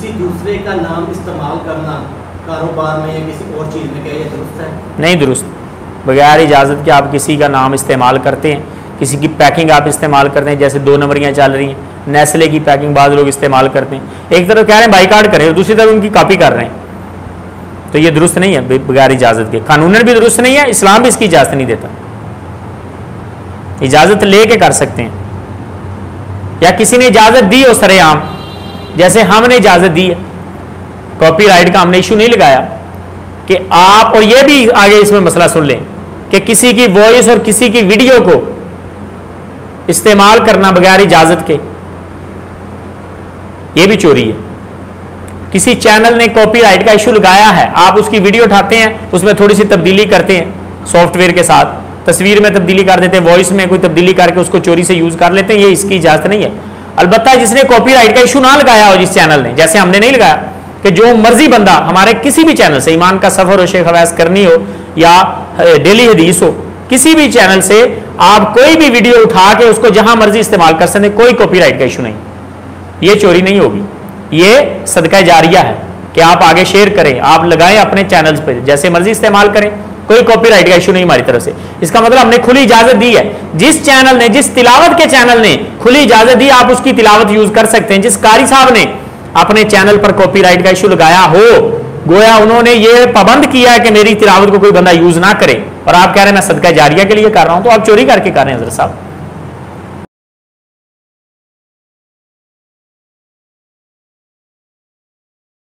किसी दूसरे का नाम इस्तेमाल करना कारोबार में या किसी और चीज़ में, क्या ये दुरुस्त है? नहीं दुरुस्त। बगैर इजाज़त के आप किसी का नाम इस्तेमाल करते हैं, किसी की पैकिंग आप इस्तेमाल करते हैं, जैसे 2 नंबरियाँ चल रही हैं, नेस्ले की पैकिंग बाद लोग इस्तेमाल करते हैं, एक तरफ कह रहे हैं बाइकाट करें और दूसरी तरफ उनकी कॉपी कर रहे हैं, तो ये दुरुस्त नहीं है बगैर इजाज़त के। कानूनन भी दुरुस्त नहीं है, इस्लाम भी इसकी इजाज़त नहीं देता। इजाज़त ले के कर सकते हैं, या किसी ने इजाज़त दी हो सरेआम, जैसे हमने इजाज़त दी है, कॉपीराइट का हमने इशू नहीं लगाया कि आप, और ये भी आगे इसमें मसला सुन लें कि किसी की वॉइस और किसी की वीडियो को इस्तेमाल करना बगैर इजाज़त के, ये भी चोरी है। किसी चैनल ने कॉपीराइट का इशू लगाया है, आप उसकी वीडियो उठाते हैं, उसमें थोड़ी सी तब्दीली करते हैं सॉफ्टवेयर के साथ, तस्वीर में तब्दीली कर देते हैं, वॉइस में कोई तब्दीली करके उसको चोरी से यूज कर लेते हैं, ये इसकी इजाजत नहीं है। अलबत्ता जिसने कॉपीराइट का इशू ना लगाया हो, जिस चैनल ने, जैसे हमने नहीं लगाया, कि जो मर्जी बंदा हमारे किसी भी चैनल से, ईमान का सफर हो, शेख अवैस करनी हो या डेली हदीस हो, किसी भी चैनल से आप कोई भी वीडियो उठा के उसको जहां मर्जी इस्तेमाल कर सकते, कोई कॉपीराइट का इशू नहीं, ये चोरी नहीं होगी, ये सदका जारिया है कि आप आगे शेयर करें, आप लगाएं अपने चैनल्स पे, जैसे मर्जी इस्तेमाल करें, कोई कॉपीराइट का इशू नहीं हमारी तरफ से। इसका मतलब हमने खुली इजाजत दी है, जिस चैनल ने, जिस तिलावत के चैनल ने खुली इजाजत दी, आप उसकी तिलावत यूज कर सकते हैं। जिस कारी साहब ने अपने चैनल पर कॉपीराइट का इशू लगाया हो, गोया उन्होंने ये पाबंद किया है कि मेरी तिलावत को कोई बंदा यूज ना करे, और आप कह रहे हैं मैं सदका जारिया के लिए कर रहा हूं, तो आप चोरी करके कर रहे हैं हज़रत साहब।